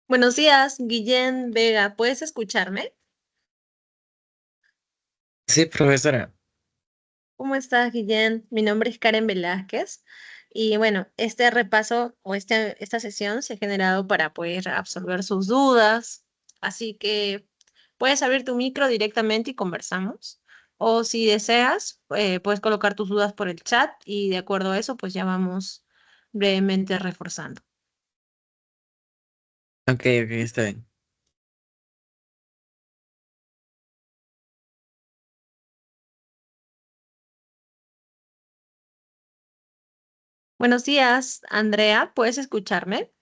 Buenos días, Guillén Vega. ¿Puedes escucharme? Sí, profesora. ¿Cómo estás, Guillén? Mi nombre es Karen Velázquez. Y bueno, este repaso o esta sesión se ha generado para poder absorber sus dudas. Así que puedes abrir tu micro directamente y conversamos. O si deseas, puedes colocar tus dudas por el chat y de acuerdo a eso, pues ya vamos brevemente reforzando. Ok, ok, está bien. Buenos días, Andrea. ¿Puedes escucharme?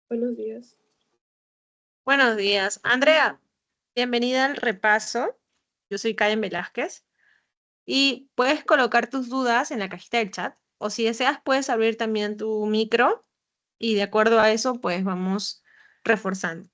Buenos días. Buenos días, Andrea. Bienvenida al repaso. Yo soy Karen Velázquez y puedes colocar tus dudas en la cajita del chat o si deseas puedes abrir también tu micro y de acuerdo a eso pues vamos reforzando.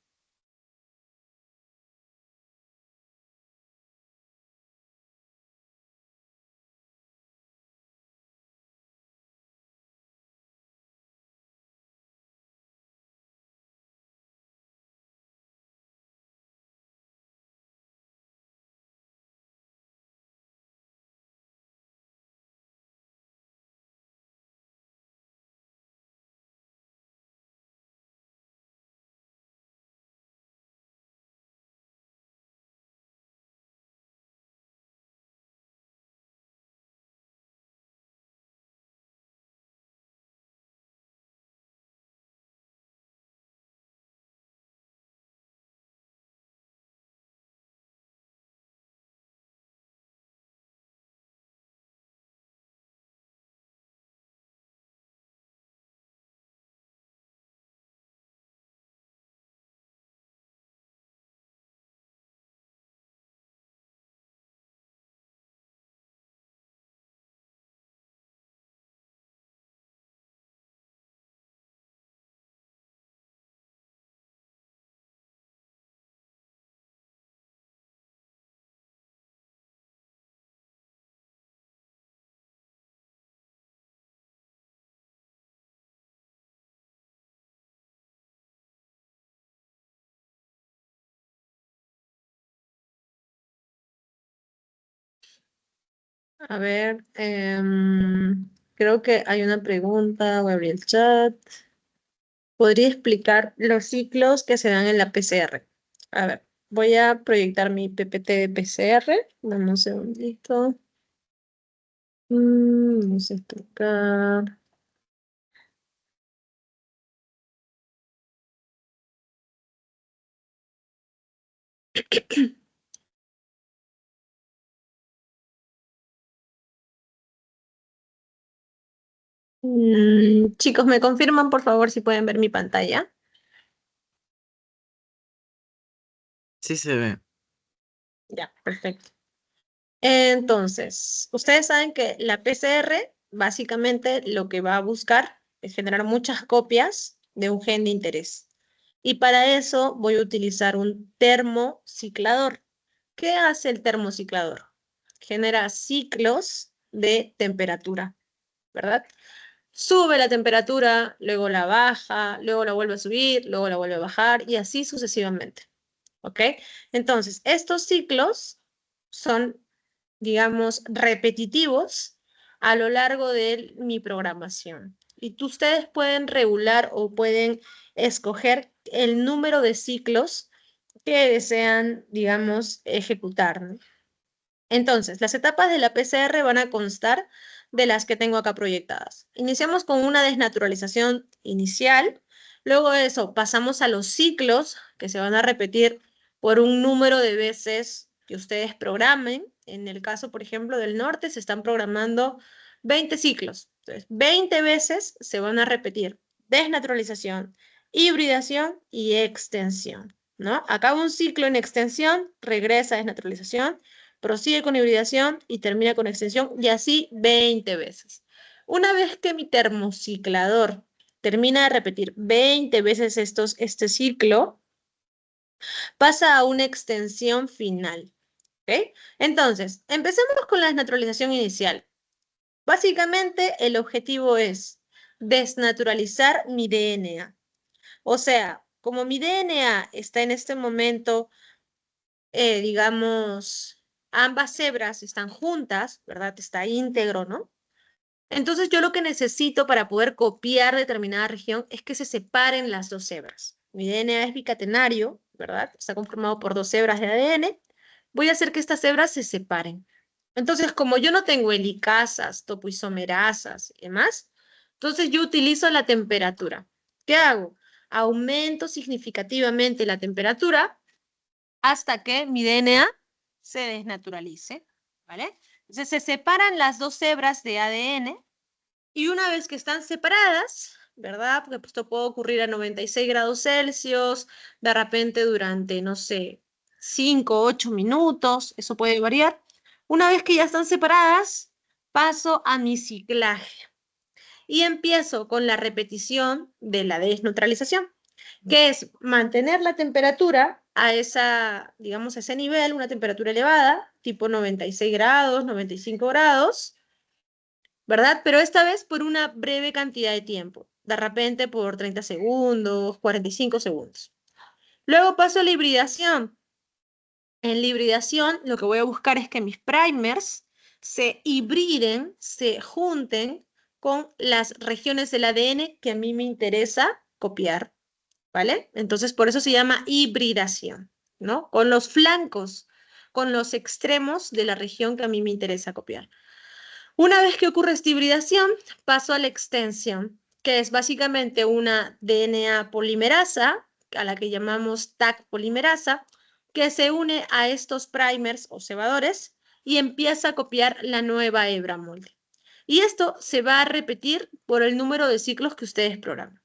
A ver, creo que hay una pregunta, voy a abrir el chat. ¿Podría explicar los ciclos que se dan en la PCR? A ver, voy a proyectar mi PPT de PCR. Dame un segundito. Vamos a explicar. Chicos, ¿me confirman por favor si pueden ver mi pantalla? Sí se ve. Ya, perfecto. Entonces, ustedes saben que la PCR básicamente lo que va a buscar es generar muchas copias de un gen de interés. Y para eso voy a utilizar un termociclador. ¿Qué hace el termociclador? Genera ciclos de temperatura, ¿verdad? Sube la temperatura, luego la baja, luego la vuelve a subir, luego la vuelve a bajar y así sucesivamente. ¿Ok? Entonces, estos ciclos son, digamos, repetitivos a lo largo de mi programación. Ustedes pueden regular o pueden escoger el número de ciclos que desean, digamos, ejecutar, ¿no? Entonces, las etapas de la PCR van a constar de las que tengo acá proyectadas. Iniciamos con una desnaturalización inicial, luego de eso pasamos a los ciclos que se van a repetir por un número de veces que ustedes programen. En el caso, por ejemplo, del norte se están programando 20 ciclos. Entonces, 20 veces se van a repetir desnaturalización, hibridación y extensión, ¿no? Acaba un ciclo en extensión, regresa a desnaturalización, prosigue con hibridación y termina con extensión y así 20 veces. Una vez que mi termociclador termina de repetir 20 veces este ciclo, pasa a una extensión final. ¿Ok? Entonces, empecemos con la desnaturalización inicial. Básicamente, el objetivo es desnaturalizar mi DNA. O sea, como mi DNA está en este momento, digamos, ambas hebras están juntas, ¿verdad? Está íntegro, ¿no? Entonces yo lo que necesito para poder copiar determinada región es que se separen las dos hebras. Mi DNA es bicatenario, ¿verdad? Está conformado por dos hebras de ADN. Voy a hacer que estas hebras se separen. Entonces, como yo no tengo helicasas, topoisomerasas y demás, entonces yo utilizo la temperatura. ¿Qué hago? Aumento significativamente la temperatura hasta que mi DNA se desnaturalice, ¿vale? Entonces se separan las dos hebras de ADN y una vez que están separadas, ¿verdad? Porque esto puede ocurrir a 96 grados Celsius, de repente durante, no sé, 5, 8 minutos, eso puede variar. Una vez que ya están separadas, paso a mi ciclaje y empiezo con la repetición de la desneutralización, que es mantener la temperatura a esa, digamos, a ese nivel, una temperatura elevada, tipo 96 grados, 95 grados, ¿verdad? Pero esta vez por una breve cantidad de tiempo, de repente por 30 segundos, 45 segundos. Luego paso a la hibridación. En la hibridación lo que voy a buscar es que mis primers se hibriden, se junten con las regiones del ADN que a mí me interesa copiar, ¿vale? Entonces por eso se llama hibridación, ¿no? Con los flancos, con los extremos de la región que a mí me interesa copiar. Una vez que ocurre esta hibridación, paso a la extensión, que es básicamente una DNA polimerasa, a la que llamamos Taq polimerasa, que se une a estos primers o cebadores y empieza a copiar la nueva hebra molde. Y esto se va a repetir por el número de ciclos que ustedes programan.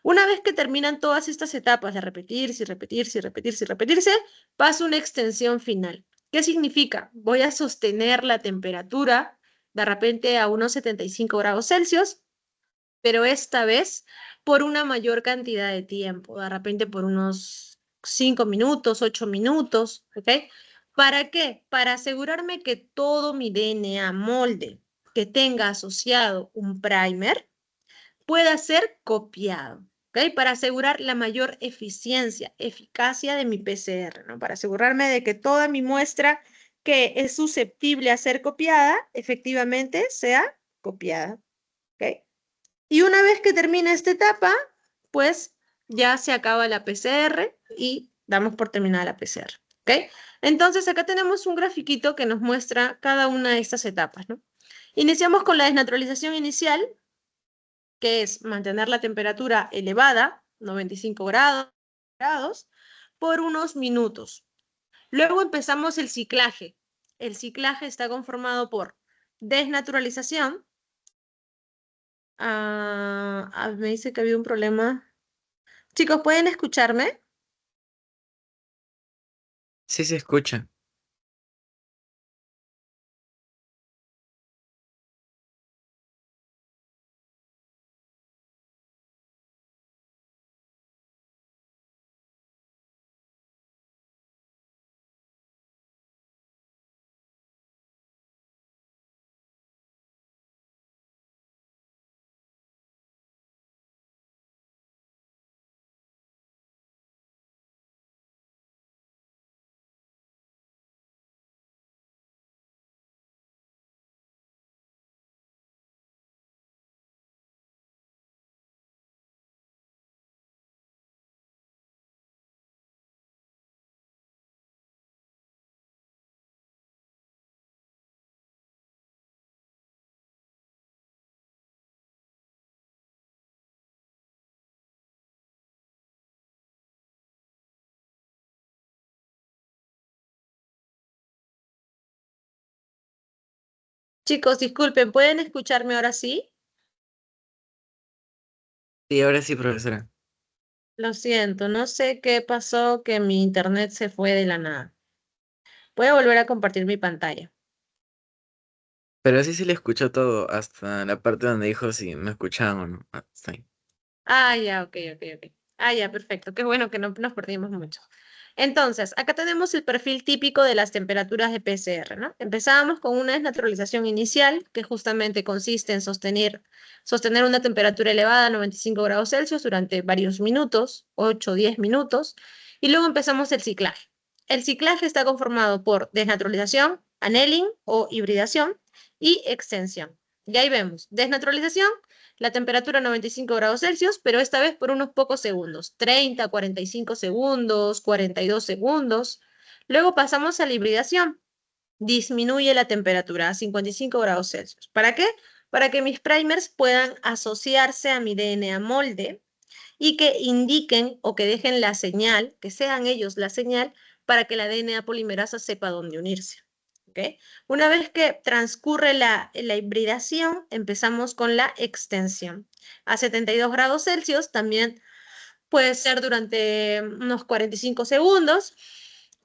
Una vez que terminan todas estas etapas de repetirse, repetirse, repetirse, repetirse, paso a una extensión final. ¿Qué significa? Voy a sostener la temperatura de repente a unos 75 grados Celsius, pero esta vez por una mayor cantidad de tiempo, de repente por unos 5 minutos, 8 minutos, ¿ok? ¿Para qué? Para asegurarme que todo mi DNA molde que tenga asociado un primer pueda ser copiado, ¿ok? Para asegurar la mayor eficiencia, eficacia de mi PCR, ¿no? Para asegurarme de que toda mi muestra que es susceptible a ser copiada, efectivamente sea copiada, ¿ok? Y una vez que termina esta etapa, pues ya se acaba la PCR y damos por terminada la PCR, ¿ok? Entonces acá tenemos un grafiquito que nos muestra cada una de estas etapas, ¿no? Iniciamos con la desnaturalización inicial, que es mantener la temperatura elevada, 95 grados, por unos minutos. Luego empezamos el ciclaje. El ciclaje está conformado por desnaturalización. Me dice que había un problema. Chicos, ¿pueden escucharme? Sí se escucha. Chicos, disculpen, ¿pueden escucharme ahora sí? Sí, ahora sí, profesora. Lo siento, no sé qué pasó, que mi internet se fue de la nada. Voy a volver a compartir mi pantalla. Pero sí se le escuchó todo, hasta la parte donde dijo si me escuchaban o no. Ah, está ahí. Ah, ya, ok, ok, ok. Ah, ya, perfecto. Qué bueno que no nos perdimos mucho. Entonces, acá tenemos el perfil típico de las temperaturas de PCR, ¿no? Empezamos con una desnaturalización inicial, que justamente consiste en sostener una temperatura elevada a 95 grados Celsius durante varios minutos, 8 o 10 minutos, y luego empezamos el ciclaje. El ciclaje está conformado por desnaturalización, annealing o hibridación y extensión. Y ahí vemos, desnaturalización, la temperatura 95 grados Celsius, pero esta vez por unos pocos segundos, 30, 45 segundos, 42 segundos. Luego pasamos a la hibridación. Disminuye la temperatura a 55 grados Celsius. ¿Para qué? Para que mis primers puedan asociarse a mi DNA molde y que indiquen o que dejen la señal, que sean ellos la señal, para que la DNA polimerasa sepa dónde unirse. ¿Okay? Una vez que transcurre la hibridación, empezamos con la extensión. A 72 grados Celsius también puede ser durante unos 45 segundos,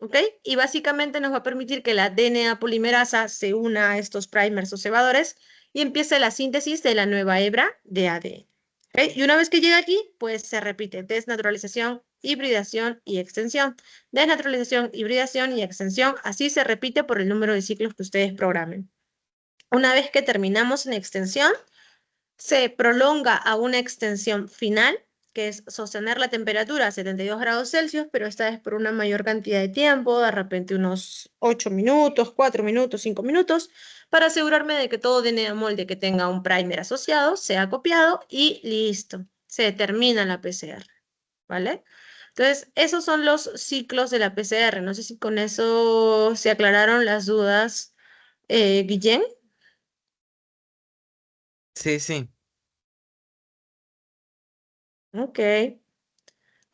¿ok? Y básicamente nos va a permitir que la DNA polimerasa se una a estos primers o cebadores y empiece la síntesis de la nueva hebra de ADN. ¿Ok? Y una vez que llega aquí, pues se repite desnaturalización, hibridación y extensión. Desnaturalización, hibridación y extensión. Así se repite por el número de ciclos que ustedes programen. Una vez que terminamos en extensión, se prolonga a una extensión final, que es sostener la temperatura a 72 grados Celsius, pero esta vez por una mayor cantidad de tiempo, de repente unos 8 minutos, 4 minutos, 5 minutos, para asegurarme de que todo DNA molde que tenga un primer asociado sea copiado y listo. Se termina la PCR, ¿vale? Entonces, esos son los ciclos de la PCR. No sé si con eso se aclararon las dudas, Guillén. Sí, sí. Ok.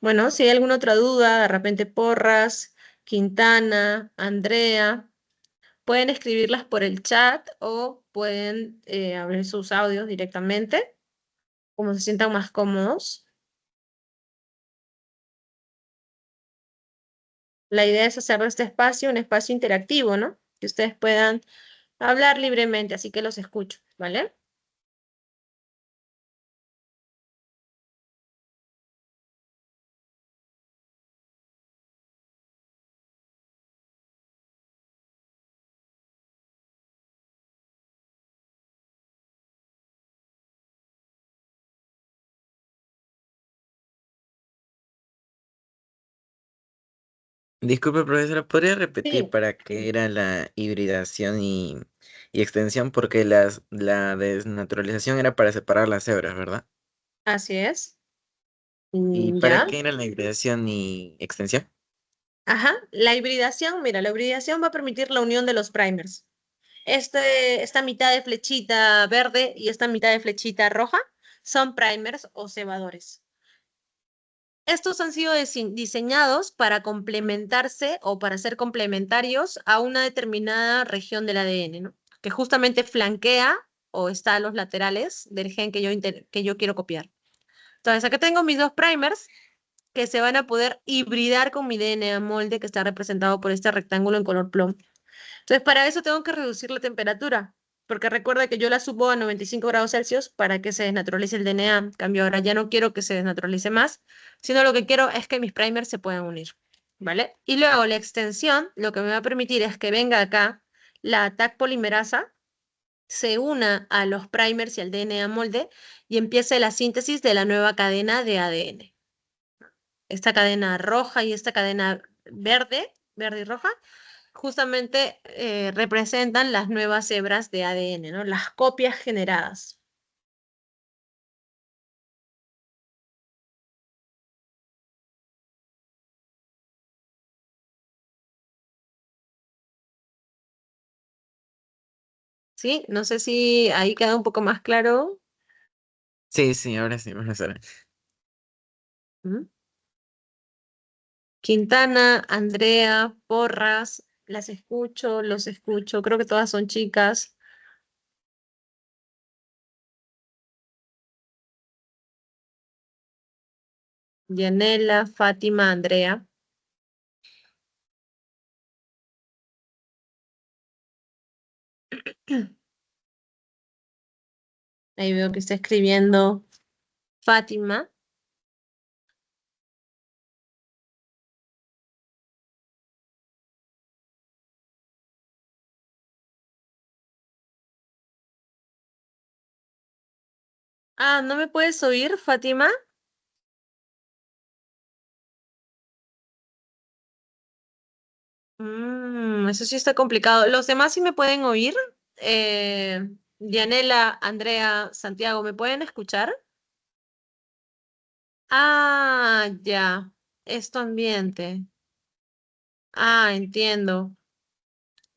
Bueno, si hay alguna otra duda, de repente Porras, Quintana, Andrea, pueden escribirlas por el chat o pueden abrir sus audios directamente, como se sientan más cómodos. La idea es hacer de este espacio un espacio interactivo, ¿no? Que ustedes puedan hablar libremente, así que los escucho, ¿vale? Disculpe, profesora, ¿podría repetir Sí, para qué era la hibridación y extensión? Porque la desnaturalización era para separar las hebras, ¿verdad? así es. ¿Y para ¿Ya? qué era la hibridación y extensión? Ajá. La hibridación, mira, la hibridación va a permitir la unión de los primers. Esta mitad de flechita verde y esta mitad de flechita roja son primers o cebadores. Estos han sido diseñados para complementarse o para ser complementarios a una determinada región del ADN, ¿no? Que justamente flanquea o está a los laterales del gen que yo quiero copiar. Entonces, acá tengo mis dos primers que se van a poder hibridar con mi DNA molde que está representado por este rectángulo en color plomo. Entonces, para eso tengo que reducir la temperatura, porque recuerda que yo la subo a 95 grados Celsius para que se desnaturalice el DNA. En cambio, ahora ya no quiero que se desnaturalice más, sino lo que quiero es que mis primers se puedan unir, ¿vale? Y luego la extensión, lo que me va a permitir es que venga acá la Taq polimerasa, se una a los primers y al DNA molde y empiece la síntesis de la nueva cadena de ADN. Esta cadena roja y esta cadena verde y roja, justamente representan las nuevas hebras de ADN, ¿no? Las copias generadas. ¿Sí? No sé si ahí queda un poco más claro. Sí, sí, ahora sí, profesora. ¿Mm? Quintana, Andrea, Porras, las escucho, los escucho. Creo que todas son chicas. Dianela, Fátima, Andrea. Ahí veo que está escribiendo Fátima. Ah, ¿no me puedes oír, Fátima? Eso sí está complicado. ¿Los demás sí me pueden oír? Dianela, Andrea, Santiago, ¿me pueden escuchar? Ah, ya. Es tu ambiente. Ah, entiendo.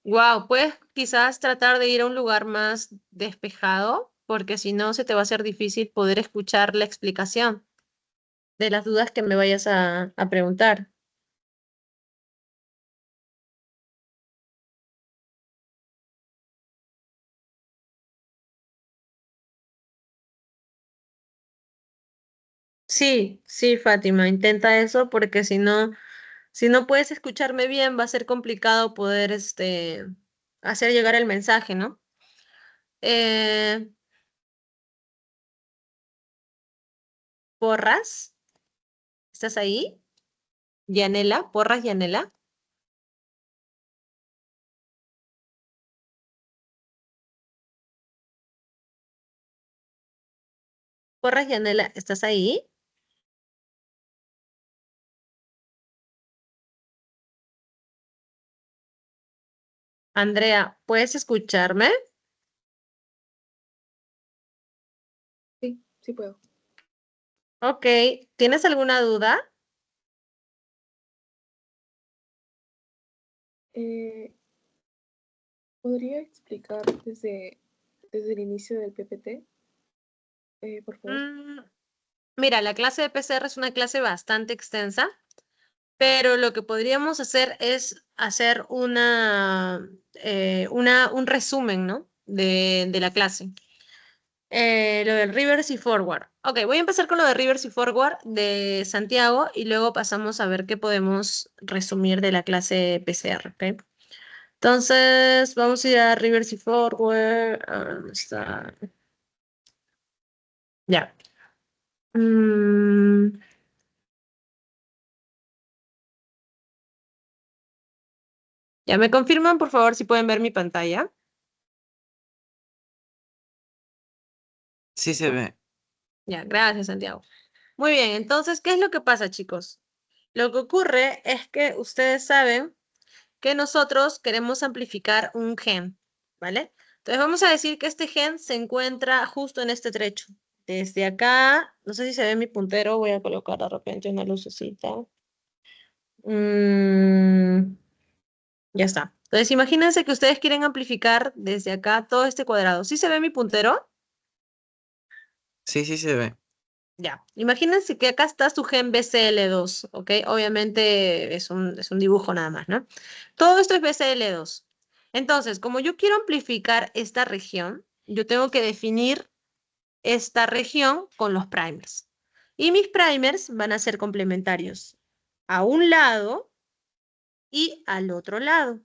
Wow, puedes quizás tratar de ir a un lugar más despejado, porque si no se te va a hacer difícil poder escuchar la explicación de las dudas que me vayas a preguntar. Sí, sí, Fátima, intenta eso porque si no puedes escucharme bien, va a ser complicado poder hacer llegar el mensaje, ¿no? Eh, Porras, ¿estás ahí? Yanela, Porras, Yanela. Porras, Yanela, ¿estás ahí? Andrea, ¿puedes escucharme? Sí, sí puedo. Ok, ¿tienes alguna duda? Eh, ¿Podría explicar desde el inicio del PPT, por favor? Mm, Mira, la clase de PCR es una clase bastante extensa, pero lo que podríamos hacer es hacer un resumen, ¿no? De la clase. Lo del reverse y forward. Ok, voy a empezar con lo de reverse y forward de Santiago y luego pasamos a ver qué podemos resumir de la clase PCR, ¿ok? Entonces, vamos a ir a reverse y forward. ¿Dónde está? Ya. Mm, ya me confirman, por favor, si pueden ver mi pantalla. Sí se ve. Ya, gracias, Santiago. Muy bien, entonces, ¿qué es lo que pasa, chicos? Lo que ocurre es que ustedes saben que nosotros queremos amplificar un gen, ¿vale? Entonces vamos a decir que este gen se encuentra justo en este trecho. Desde acá, no sé si se ve mi puntero, voy a colocar de repente una lucecita. Mm, ya está. Entonces imagínense que ustedes quieren amplificar desde acá todo este cuadrado. ¿Sí se ve mi puntero? Sí, sí se ve. Ya. Imagínense que acá está su gen BCL2, ¿ok? Obviamente es un dibujo nada más, ¿no? Todo esto es BCL2. Entonces, como yo quiero amplificar esta región, yo tengo que definir esta región con los primers. Y mis primers van a ser complementarios a un lado y al otro lado,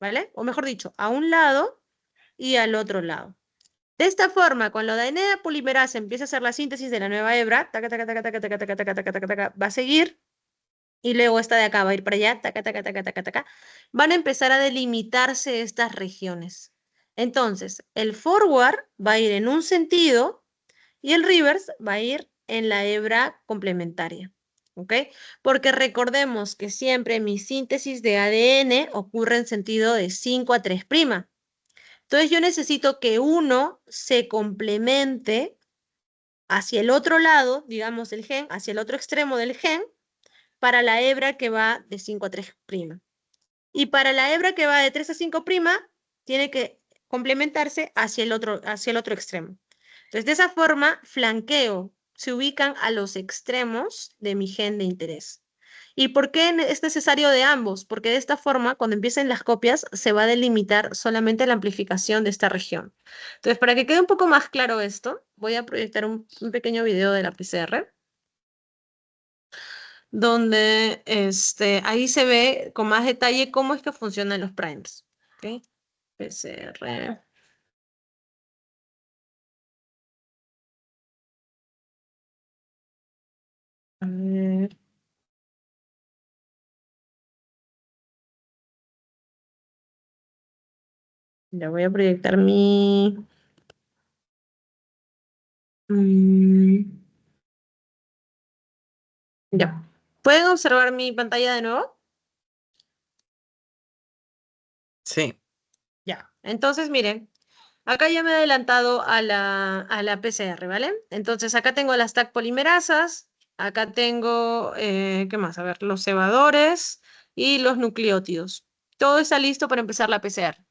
¿vale? O mejor dicho, a un lado y al otro lado. De esta forma, cuando la DNA polimerasa empieza a hacer la síntesis de la nueva hebra, taca, taca, taca, taca, taca, taca, taca, taca, taca, taca, va a seguir y luego esta de acá va a ir para allá, taca, taca, taca, taca, taca, van a empezar a delimitarse estas regiones. Entonces, el forward va a ir en un sentido y el reverse va a ir en la hebra complementaria. ¿Ok? Porque recordemos que siempre mi síntesis de ADN ocurre en sentido de 5 a 3'. Entonces yo necesito que uno se complemente hacia el otro lado, digamos el gen, hacia el otro extremo del gen, para la hebra que va de 5 a 3'. Y para la hebra que va de 3 a 5', tiene que complementarse hacia el otro extremo. Entonces, de esa forma, flanqueo, se ubican a los extremos de mi gen de interés. ¿Y por qué es necesario de ambos? Porque de esta forma, cuando empiecen las copias, se va a delimitar solamente la amplificación de esta región. Entonces, para que quede un poco más claro esto, voy a proyectar un pequeño video de la PCR, donde ahí se ve con más detalle cómo es que funcionan los primers. ¿Ok? PCR. A ver, ya voy a proyectar Ya. ¿Pueden observar mi pantalla de nuevo? Sí, Ya. Entonces, miren, acá ya me he adelantado a la PCR, ¿vale? Entonces, acá tengo las TAC polimerasas, acá tengo, ¿qué más? A ver, los cebadores y los nucleótidos. Todo está listo para empezar la PCR.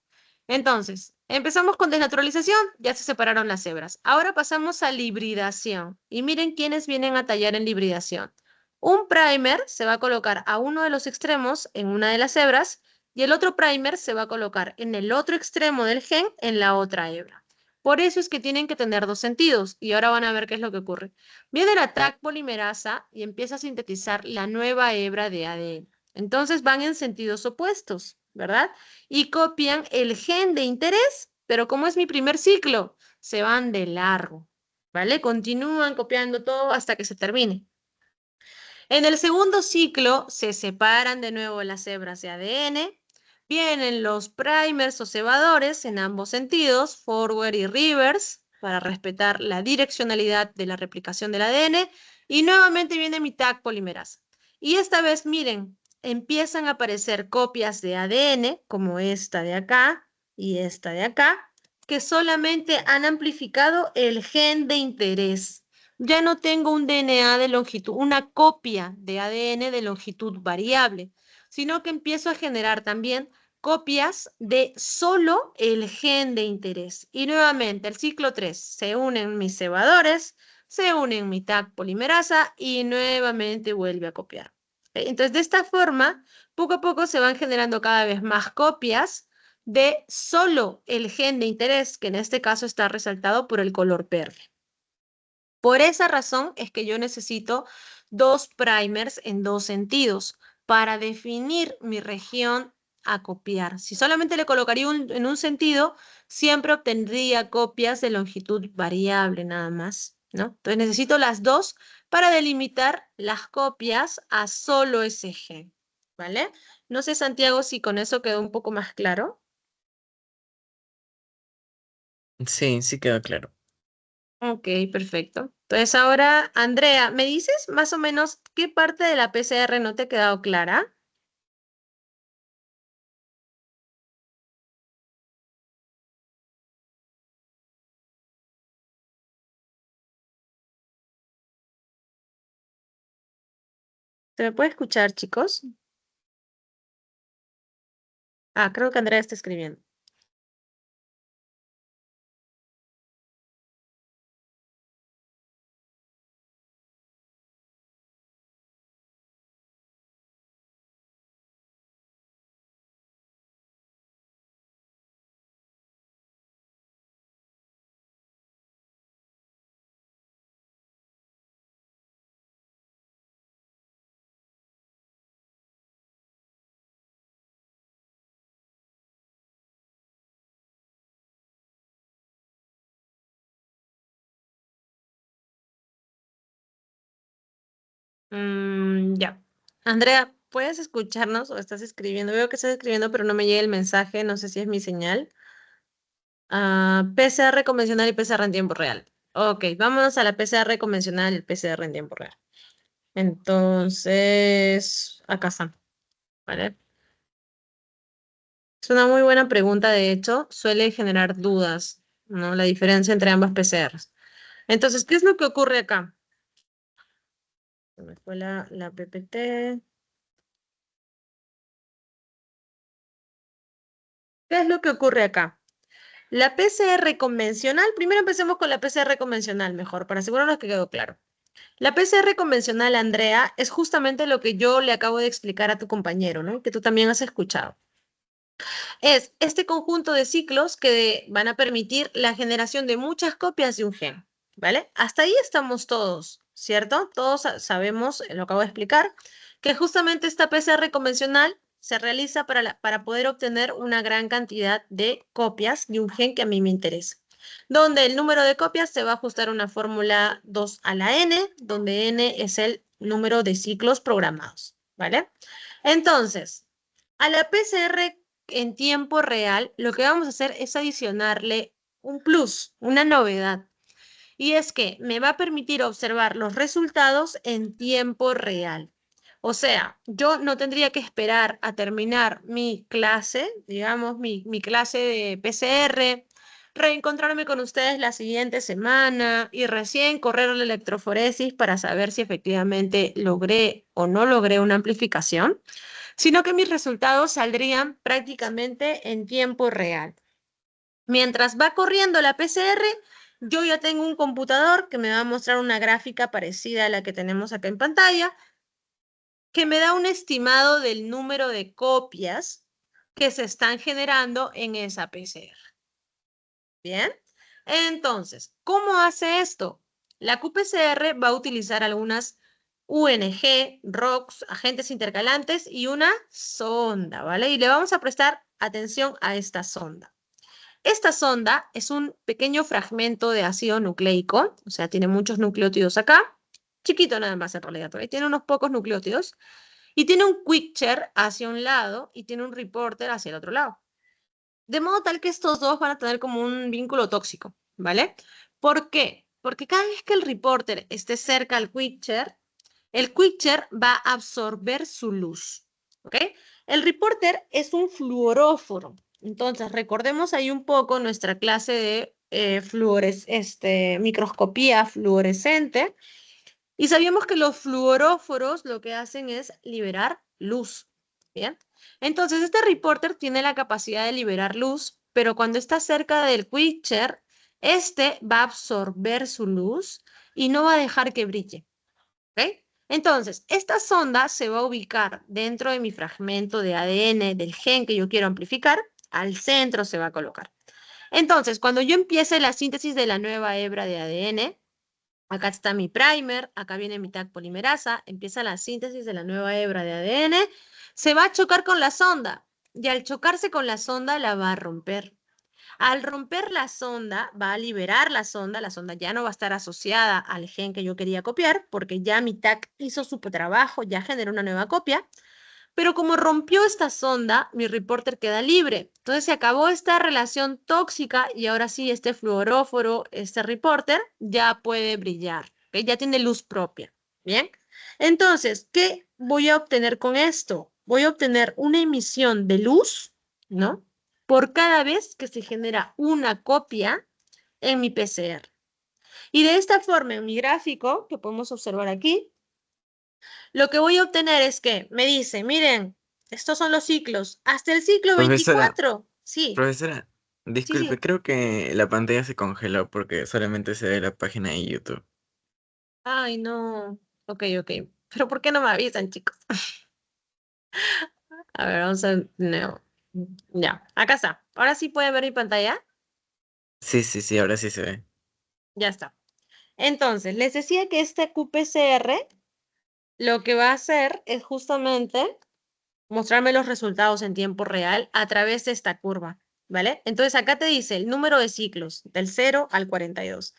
Entonces, empezamos con desnaturalización, ya se separaron las hebras. Ahora pasamos a la hibridación. Y miren quiénes vienen a tallar en la hibridación. Un primer se va a colocar a uno de los extremos en una de las hebras y el otro primer se va a colocar en el otro extremo del gen en la otra hebra. Por eso es que tienen que tener dos sentidos y ahora van a ver qué es lo que ocurre. Viene la TAC polimerasa y empieza a sintetizar la nueva hebra de ADN. Entonces van en sentidos opuestos, ¿verdad? Y copian el gen de interés, pero como es mi primer ciclo, se van de largo, ¿vale? Continúan copiando todo hasta que se termine. En el segundo ciclo se separan de nuevo las hebras de ADN, vienen los primers o cebadores en ambos sentidos, forward y reverse, para respetar la direccionalidad de la replicación del ADN, y nuevamente viene mi TAC polimerasa. Y esta vez, miren, empiezan a aparecer copias de ADN, como esta de acá y esta de acá, que solamente han amplificado el gen de interés. Ya no tengo un DNA de longitud, una copia de ADN de longitud variable, sino que empiezo a generar también copias de solo el gen de interés. Y nuevamente, el ciclo 3, se unen mis cebadores, se unen mi TAC polimerasa y nuevamente vuelve a copiar. Entonces, de esta forma, poco a poco se van generando cada vez más copias de solo el gen de interés, que en este caso está resaltado por el color verde. Por esa razón es que yo necesito dos primers en dos sentidos para definir mi región a copiar. Si solamente le colocaría en un sentido, siempre obtendría copias de longitud variable nada más, ¿no? Entonces necesito las dos para delimitar las copias a solo ese gen, ¿vale? No sé, Santiago, si con eso quedó un poco más claro. sí, sí quedó claro. Ok, perfecto. Entonces ahora, Andrea, ¿me dices más o menos qué parte de la PCR no te ha quedado clara? ¿Se me puede escuchar, chicos? Ah, creo que Andrea está escribiendo. Ya. Andrea, ¿puedes escucharnos o estás escribiendo? Veo que estás escribiendo, pero no me llega el mensaje. No sé si es mi señal. PCR convencional y PCR en tiempo real. Ok, vámonos a la PCR convencional y el PCR en tiempo real. Entonces, acá están, ¿vale? Es una muy buena pregunta, de hecho, suele generar dudas, ¿no? La diferencia entre ambas PCRs. Entonces, ¿qué es lo que ocurre acá? Se me fue la PPT. ¿Qué es lo que ocurre acá? La PCR convencional, primero empecemos con la PCR convencional, mejor, para asegurarnos que quedó claro. La PCR convencional, Andrea, es justamente lo que yo le acabo de explicar a tu compañero, ¿no? Que tú también has escuchado. Es este conjunto de ciclos que van a permitir la generación de muchas copias de un gen, ¿vale? Hasta ahí estamos todos, ¿cierto? Todos sabemos, lo acabo de explicar, que justamente esta PCR convencional se realiza para poder obtener una gran cantidad de copias de un gen que a mí me interesa, donde el número de copias se va a ajustar a una fórmula 2 a la n, donde n es el número de ciclos programados, ¿vale? Entonces, a la PCR en tiempo real, lo que vamos a hacer es adicionarle un plus, una novedad. y es que me va a permitir observar los resultados en tiempo real. O sea, yo no tendría que esperar a terminar mi clase, digamos, mi clase de PCR, reencontrarme con ustedes la siguiente semana y recién correr la electroforesis para saber si efectivamente logré o no logré una amplificación, sino que mis resultados saldrían prácticamente en tiempo real. Mientras va corriendo la PCR, yo ya tengo un computador que me va a mostrar una gráfica parecida a la que tenemos acá en pantalla, que me da un estimado del número de copias que se están generando en esa PCR. Bien, entonces, ¿cómo hace esto? La qPCR va a utilizar algunas UNG, ROX, agentes intercalantes y una sonda, ¿vale? Y le vamos a prestar atención a esta sonda. Esta sonda es un pequeño fragmento de ácido nucleico, o sea, tiene muchos nucleótidos acá, chiquito nada más en realidad, pero ahí tiene unos pocos nucleótidos, y tiene un quick-chair hacia un lado y tiene un reporter hacia el otro lado. De modo tal que estos dos van a tener como un vínculo tóxico, ¿vale? ¿Por qué? Porque cada vez que el reporter esté cerca al quick-chair, el quick-chair va a absorber su luz, ¿ok? El reporter es un fluoróforo. Entonces, recordemos ahí un poco nuestra clase de microscopía fluorescente. Y sabíamos que los fluoróforos lo que hacen es liberar luz, ¿bien? Entonces, este reporter tiene la capacidad de liberar luz, pero cuando está cerca del quick-chair, este va a absorber su luz y no va a dejar que brille, ¿ok? Entonces, esta sonda se va a ubicar dentro de mi fragmento de ADN del gen que yo quiero amplificar, al centro se va a colocar. Entonces, cuando yo empiece la síntesis de la nueva hebra de ADN, acá está mi primer, acá viene mi tag polimerasa, empieza la síntesis de la nueva hebra de ADN, se va a chocar con la sonda y al chocarse con la sonda la va a romper. Al romper la sonda, va a liberar la sonda ya no va a estar asociada al gen que yo quería copiar porque ya mi tag hizo su trabajo, ya generó una nueva copia. Pero como rompió esta sonda, mi reporter queda libre. Entonces se acabó esta relación tóxica y ahora sí este fluoróforo, este reporter, ya puede brillar, ¿ok? Ya tiene luz propia. Bien. Entonces, ¿qué voy a obtener con esto? Voy a obtener una emisión de luz, ¿no? Por cada vez que se genera una copia en mi PCR. Y de esta forma, en mi gráfico, que podemos observar aquí, lo que voy a obtener es que me dice, miren, estos son los ciclos. Hasta el ciclo Profesora, 24. Sí, profesora, sí, disculpe, sí. creo que la pantalla se congeló porque solamente se ve la página de YouTube. Ay, no. Ok, ok. Pero ¿por qué no me avisan, chicos? A ver, vamos a... No. Ya, acá está. Ahora sí pueden ver mi pantalla. Sí, sí, sí, ahora sí se ve. Ya está. Entonces, les decía que este qPCR lo que va a hacer es justamente mostrarme los resultados en tiempo real a través de esta curva, ¿vale? Entonces acá te dice el número de ciclos, del 0 al 42.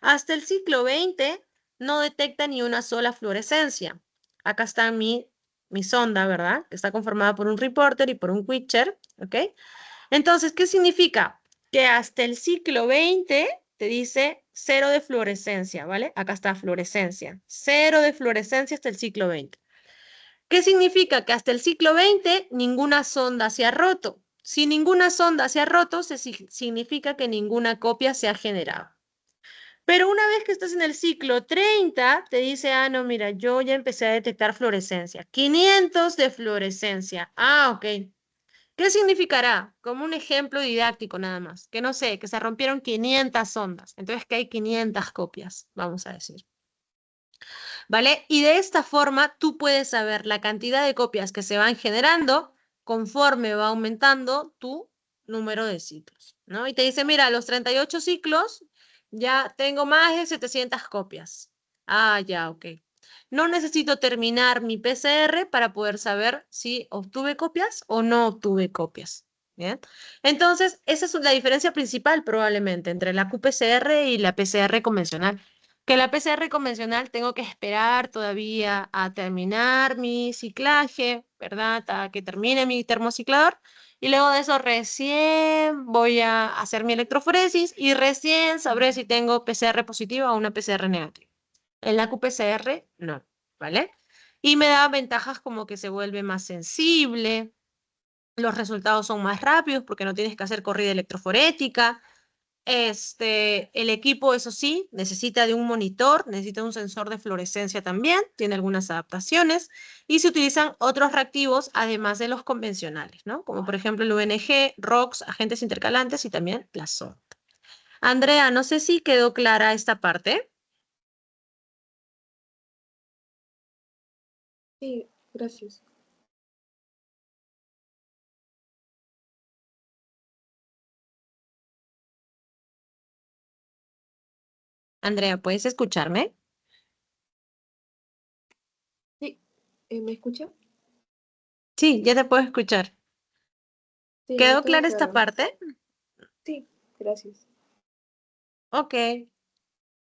Hasta el ciclo 20 no detecta ni una sola fluorescencia. Acá está mi sonda, ¿verdad? Que está conformada por un reporter y por un quick-chair, ¿ok? Entonces, ¿qué significa? Que hasta el ciclo 20 te dice 0 de fluorescencia, ¿vale? Acá está fluorescencia. 0 de fluorescencia hasta el ciclo 20. ¿Qué significa? Que hasta el ciclo 20 ninguna sonda se ha roto. Si ninguna sonda se ha roto, significa que ninguna copia se ha generado. Pero una vez que estás en el ciclo 30, te dice, ah, no, mira, yo ya empecé a detectar fluorescencia. 500 de fluorescencia. Ah, ok. ¿Qué significará? Como un ejemplo didáctico nada más. Que no sé, que se rompieron 500 sondas. Entonces que hay 500 copias, vamos a decir. ¿Vale? Y de esta forma tú puedes saber la cantidad de copias que se van generando conforme va aumentando tu número de ciclos, ¿no? Y te dice, mira, a los 38 ciclos ya tengo más de 700 copias. Ah, ya, ok. No necesito terminar mi PCR para poder saber si obtuve copias o no obtuve copias. ¿Bien? Entonces, esa es la diferencia principal probablemente entre la qPCR y la PCR convencional. Que la PCR convencional tengo que esperar todavía a terminar mi ciclaje, ¿verdad? A que termine mi termociclador. Y luego de eso recién voy a hacer mi electroforesis y recién sabré si tengo PCR positiva o una PCR negativa. En la qPCR, no, ¿vale? Y me da ventajas como que se vuelve más sensible, los resultados son más rápidos porque no tienes que hacer corrida electroforética. El equipo, eso sí, necesita de un monitor, necesita un sensor de fluorescencia también, tiene algunas adaptaciones y se utilizan otros reactivos además de los convencionales, ¿no? Como por ejemplo el UNG, ROX, agentes intercalantes y también la SOT. Andrea, no sé si quedó clara esta parte. Sí, gracias. Andrea, ¿puedes escucharme? Sí, ¿me escucha? Sí, ya te puedo escuchar. Sí, ya ¿Quedó todo clara esta claro. parte? Sí, gracias. Ok.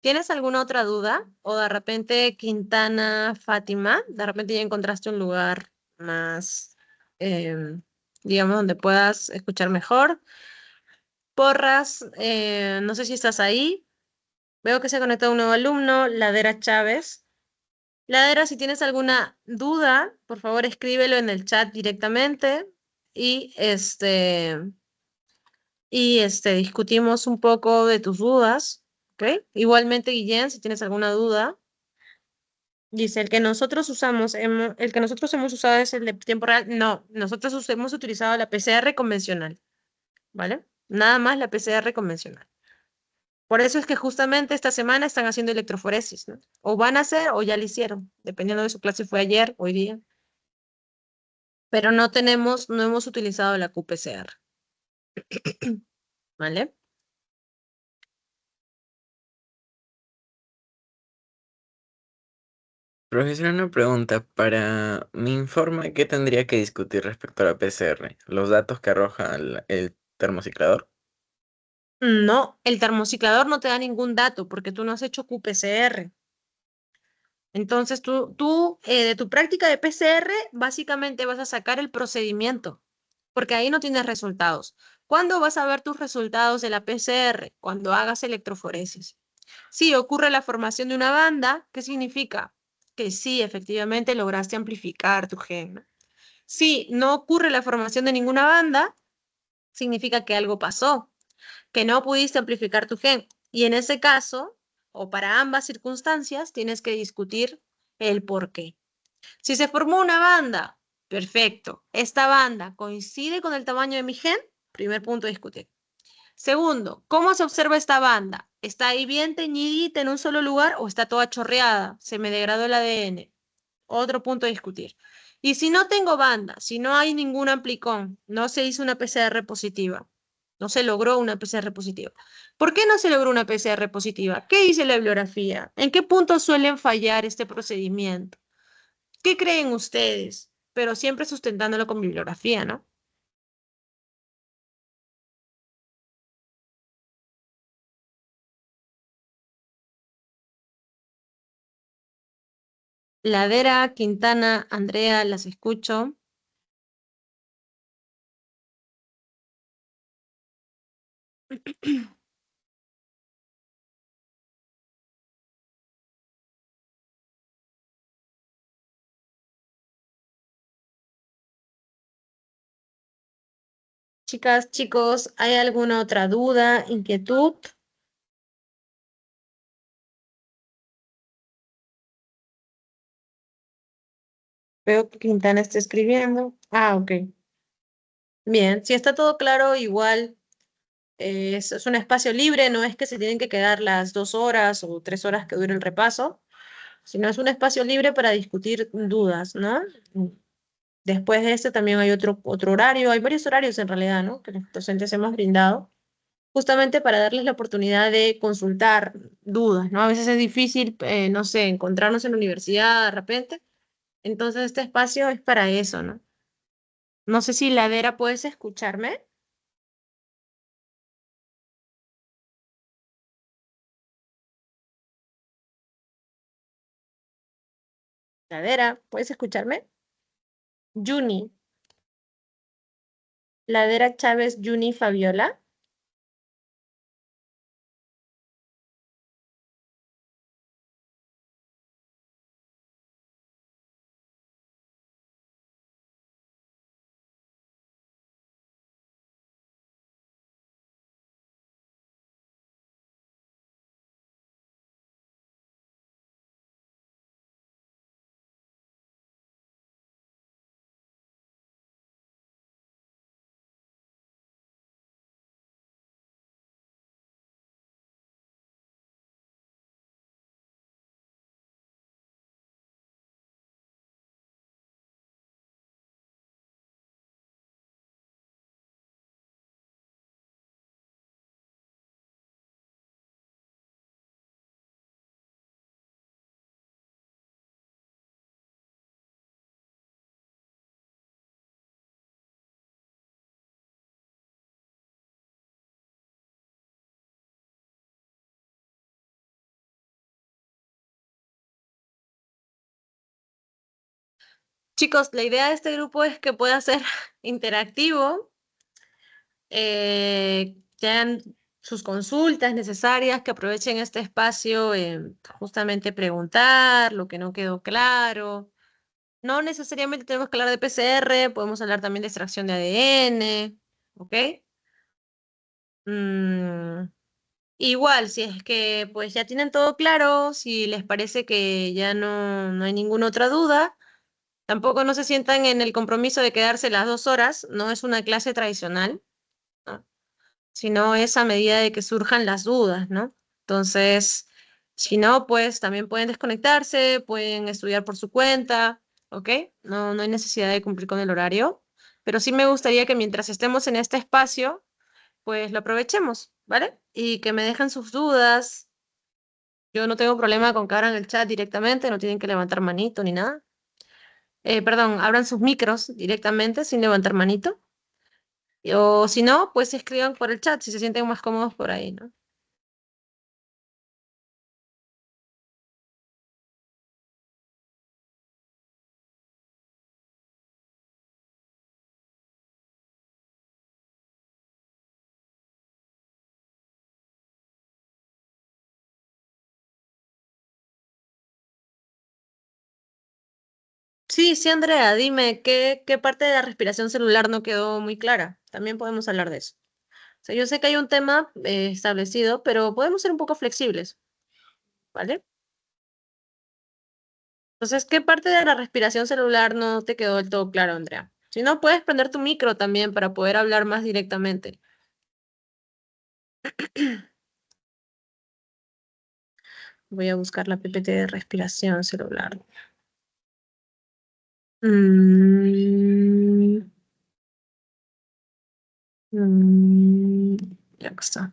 ¿Tienes alguna otra duda? O de repente, Quintana, Fátima, de repente ya encontraste un lugar más, digamos, donde puedas escuchar mejor. Porras, no sé si estás ahí. Veo que se ha conectado un nuevo alumno, Ladera Chávez. Ladera, si tienes alguna duda, por favor escríbelo en el chat directamente y discutimos un poco de tus dudas, ¿ok? Igualmente, Guillén, si tienes alguna duda. Dice, el que nosotros usamos, el que nosotros hemos usado es el de tiempo real. No, nosotros hemos utilizado la PCR convencional, ¿vale? Nada más la PCR convencional. Por eso es que justamente esta semana están haciendo electroforesis, ¿no? O van a hacer o ya lo hicieron, dependiendo de su clase fue ayer, hoy día. Pero no hemos utilizado la qPCR, ¿vale? Profesor, una pregunta. Para mi informe, ¿qué tendría que discutir respecto a la PCR? ¿Los datos que arroja el termociclador? No, el termociclador no te da ningún dato porque tú no has hecho qPCR. Entonces, de tu práctica de PCR, básicamente vas a sacar el procedimiento, porque ahí no tienes resultados. ¿Cuándo vas a ver tus resultados de la PCR? Cuando hagas electroforesis. Si ocurre la formación de una banda, ¿qué significa? Que sí, efectivamente lograste amplificar tu gen, ¿no? Si no ocurre la formación de ninguna banda, significa que algo pasó, que no pudiste amplificar tu gen. Y en ese caso, o para ambas circunstancias, tienes que discutir el por qué. Si se formó una banda, perfecto. Esta banda coincide con el tamaño de mi gen, primer punto a discutir. Segundo, ¿cómo se observa esta banda? ¿Está ahí bien teñidita en un solo lugar o está toda chorreada? Se me degradó el ADN. Otro punto a discutir. Y si no tengo banda, si no hay ningún amplicón, no se hizo una PCR positiva, no se logró una PCR positiva. ¿Por qué no se logró una PCR positiva? ¿Qué dice la bibliografía? ¿En qué punto suelen fallar este procedimiento? ¿Qué creen ustedes? Pero siempre sustentándolo con bibliografía, ¿no? Ladera, Quintana, Andrea, las escucho. Chicas, chicos, ¿hay alguna otra duda, inquietud? Veo que Quintana está escribiendo. Ah, ok. Bien, si está todo claro, igual es un espacio libre, no es que se tienen que quedar las 2 horas o 3 horas que dure el repaso, sino es un espacio libre para discutir dudas, ¿no? Después de este también hay otro horario, hay varios horarios en realidad, ¿no? Que los docentes hemos brindado, justamente para darles la oportunidad de consultar dudas, ¿no? A veces es difícil, no sé, encontrarnos en la universidad de repente, entonces este espacio es para eso, ¿no? No sé si Ladera, ¿puedes escucharme? Ladera, ¿puedes escucharme? Juni. Ladera Chávez Juni Fabiola. Chicos, la idea de este grupo es que pueda ser interactivo, que hagan sus consultas necesarias, que aprovechen este espacio en justamente preguntar lo que no quedó claro. No necesariamente tenemos que hablar de PCR, podemos hablar también de extracción de ADN, ¿ok? Mm, igual, si es que pues ya tienen todo claro, si les parece que ya no hay ninguna otra duda, tampoco no se sientan en el compromiso de quedarse las 2 horas, no es una clase tradicional, ¿no? Sino es a medida de que surjan las dudas, ¿no? Entonces, si no, pues también pueden desconectarse, pueden estudiar por su cuenta, ¿ok? No hay necesidad de cumplir con el horario, pero sí me gustaría que mientras estemos en este espacio, pues lo aprovechemos, ¿vale? Y que me dejen sus dudas. Yo no tengo problema con que abran el chat directamente, no tienen que levantar manito ni nada. Perdón, abran sus micros directamente sin levantar manito. O si no, pues escriban por el chat si se sienten más cómodos por ahí, ¿no? Sí, sí, Andrea, dime, ¿qué parte de la respiración celular no quedó muy clara? También podemos hablar de eso. O sea, yo sé que hay un tema establecido, pero podemos ser un poco flexibles, ¿vale? Entonces, ¿qué parte de la respiración celular no te quedó del todo claro, Andrea? Si no, puedes prender tu micro también para poder hablar más directamente. Voy a buscar la PPT de respiración celular. Mm, mm, ya está.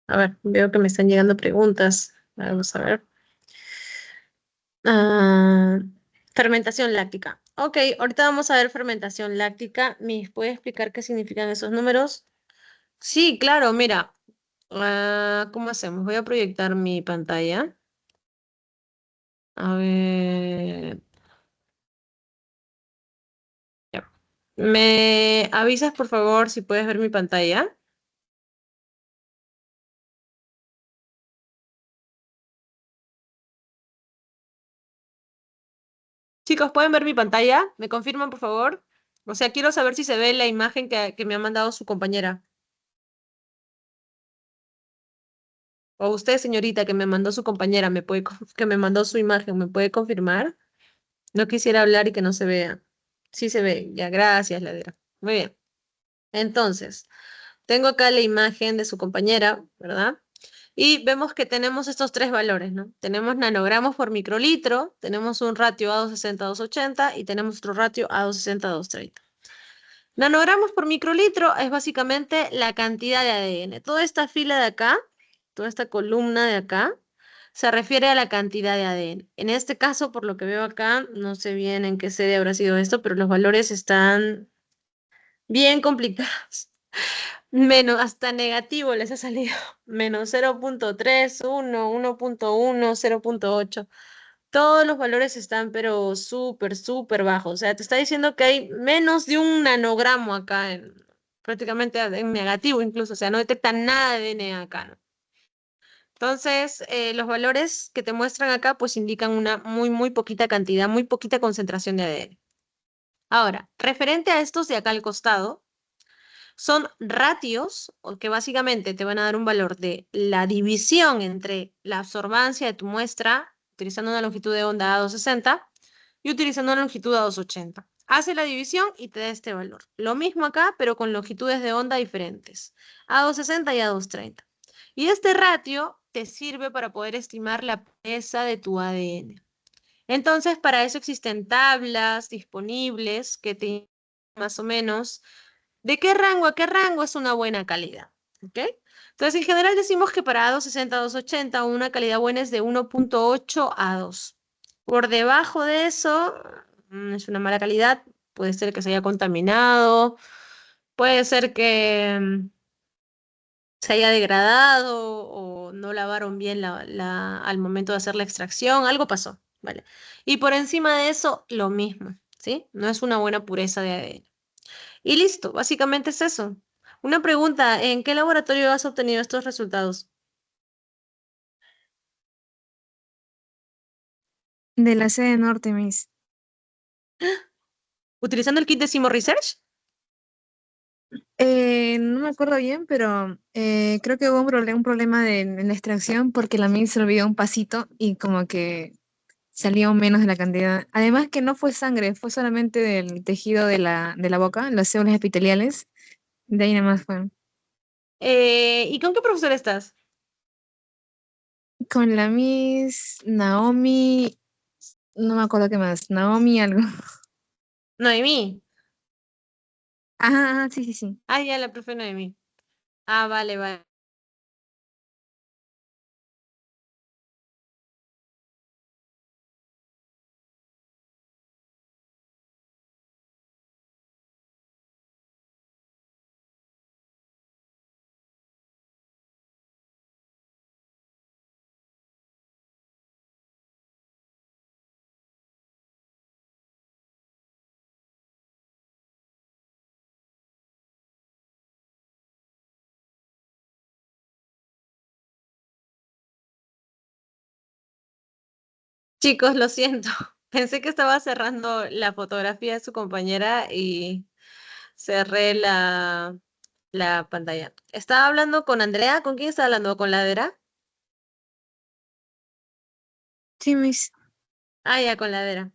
A ver, veo que me están llegando preguntas. Vamos a ver. Ah, fermentación láctica. Ok, ahorita vamos a ver fermentación láctica. ¿Me puede explicar qué significan esos números? Sí, claro, mira. ¿Cómo hacemos? Voy a proyectar mi pantalla. A ver. Ya. ¿Me avisas, por favor, si puedes ver mi pantalla? Chicos, ¿pueden ver mi pantalla? ¿Me confirman, por favor? O sea, quiero saber si se ve la imagen que me ha mandado su compañera. O usted, señorita, que me mandó su compañera, que me mandó su imagen, ¿me puede confirmar? No quisiera hablar y que no se vea. Sí se ve. Ya, gracias, Ladera. Muy bien. Entonces, tengo acá la imagen de su compañera, ¿verdad? Y vemos que tenemos estos tres valores, ¿no? Tenemos nanogramos por microlitro, tenemos un ratio A260-280 y tenemos otro ratio A260-230. Nanogramos por microlitro es básicamente la cantidad de ADN. Toda esta fila de acá, toda esta columna de acá, se refiere a la cantidad de ADN. En este caso, por lo que veo acá, no sé bien en qué sede habrá sido esto, pero los valores están bien complicados. Menos, hasta negativo les ha salido. Menos 0.31, 1.1, 0.8. Todos los valores están, pero súper, súper bajos. O sea, te está diciendo que hay menos de un nanogramo acá, prácticamente en negativo incluso. O sea, no detecta nada de DNA acá, ¿no? Entonces, los valores que te muestran acá, pues indican una muy, muy poquita cantidad, muy poquita concentración de ADN. Ahora, referente a estos de acá al costado, son ratios, o que básicamente te van a dar un valor de la división entre la absorbancia de tu muestra, utilizando una longitud de onda A260 y utilizando una longitud A280. Hace la división y te da este valor. Lo mismo acá, pero con longitudes de onda diferentes, A260 y A230. Y este ratio te sirve para poder estimar la pureza de tu ADN. Entonces, para eso existen tablas disponibles que te indican más o menos de qué rango a qué rango es una buena calidad. ¿Ok? Entonces, en general decimos que para A260, A280 una calidad buena es de 1.8 a 2. Por debajo de eso, es una mala calidad. Puede ser que se haya contaminado, puede ser que se haya degradado o no lavaron bien al momento de hacer la extracción, algo pasó, ¿vale? Y por encima de eso, lo mismo, ¿sí? No es una buena pureza de ADN. Y listo, básicamente es eso. Una pregunta, ¿en qué laboratorio has obtenido estos resultados? De la sede norte, Miss. ¿Utilizando el kit de Simo Research? No me acuerdo bien, pero creo que hubo un problema en la extracción porque la Miss se olvidó un pasito y como que salió menos de la cantidad. Además que no fue sangre, fue solamente del tejido de la boca, las células epiteliales. De ahí nada más fue. ¿Y con qué profesor estás? Con la Miss Naomi, no me acuerdo qué más, Naomi algo. Noemí. Ajá, sí, sí, sí. Ah, ya, la profe Noemí. Ah, vale, vale. Chicos, lo siento. Pensé que estaba cerrando la fotografía de su compañera y cerré la pantalla. ¿Estaba hablando con Andrea? ¿Con quién estaba hablando? ¿Con Ladera? Sí, Miss. Ah, ya, con Ladera.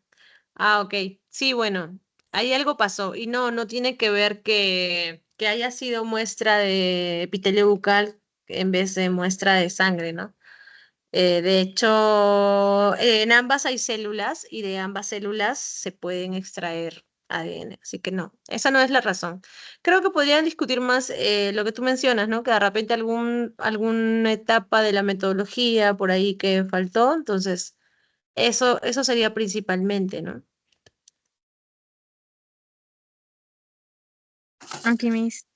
Ah, ok. Sí, bueno, ahí algo pasó. Y no, no tiene que ver que haya sido muestra de epitelio bucal en vez de muestra de sangre, ¿no? De hecho, en ambas hay células y de ambas células se pueden extraer ADN, así que no, esa no es la razón. Creo que podrían discutir más lo que tú mencionas, ¿no? Que de repente alguna etapa de la metodología por ahí que faltó, entonces eso sería principalmente, ¿no? Aquí, Miss.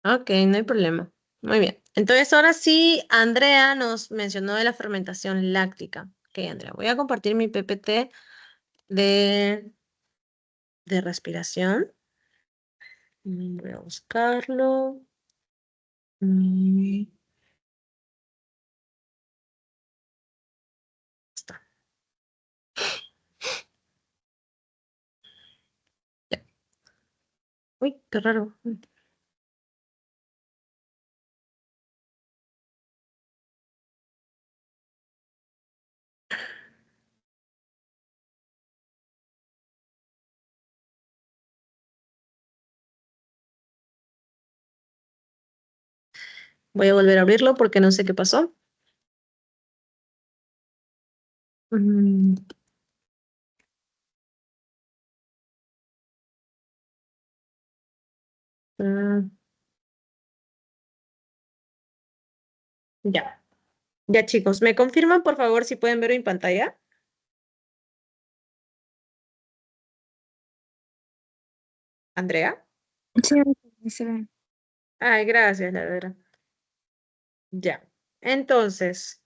Ok, no hay problema. Muy bien. Entonces, ahora sí, Andrea nos mencionó de la fermentación láctica. Ok, Andrea, voy a compartir mi PPT de, de respiración. Voy a buscarlo. Mm, está. Ya. Uy, qué raro. Voy a volver a abrirlo porque no sé qué pasó. Mm, ah, ya. Ya, chicos, ¿me confirman, por favor, si pueden ver en pantalla? Andrea. Sí, Miss, se ve. Ay, gracias, la verdad. Ya. Entonces,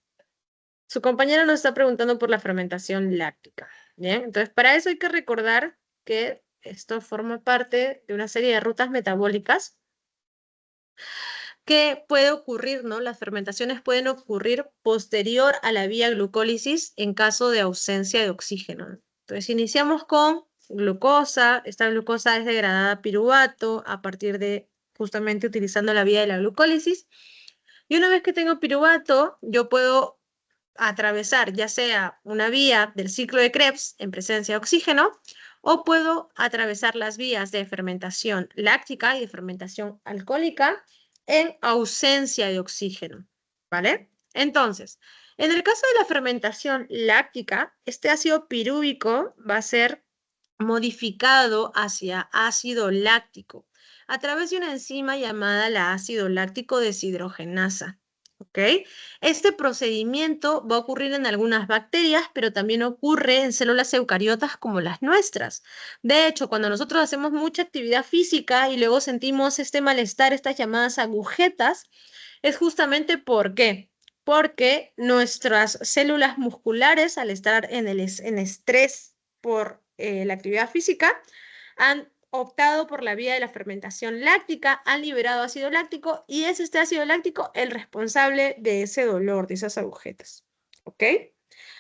Su compañera nos está preguntando por la fermentación láctica. Bien, entonces para eso hay que recordar que esto forma parte de una serie de rutas metabólicas que puede ocurrir, ¿no? Las fermentaciones pueden ocurrir posterior a la vía glucólisis en caso de ausencia de oxígeno. Entonces iniciamos con glucosa. Esta glucosa es degradada a piruvato a partir de justamente utilizando la vía de la glucólisis. Y una vez que tengo piruvato, yo puedo atravesar ya sea una vía del ciclo de Krebs en presencia de oxígeno o puedo atravesar las vías de fermentación láctica y de fermentación alcohólica en ausencia de oxígeno, ¿vale? Entonces, en el caso de la fermentación láctica, este ácido pirúvico va a ser modificado hacia ácido láctico a través de una enzima llamada la ácido láctico deshidrogenasa. ¿Ok? Este procedimiento va a ocurrir en algunas bacterias, pero también ocurre en células eucariotas como las nuestras. De hecho, cuando nosotros hacemos mucha actividad física y luego sentimos este malestar, estas llamadas agujetas, es justamente ¿por qué? Porque nuestras células musculares, al estar en estrés por la actividad física, han optado por la vía de la fermentación láctica, han liberado ácido láctico y es este ácido láctico el responsable de ese dolor, de esas agujetas. ¿Ok?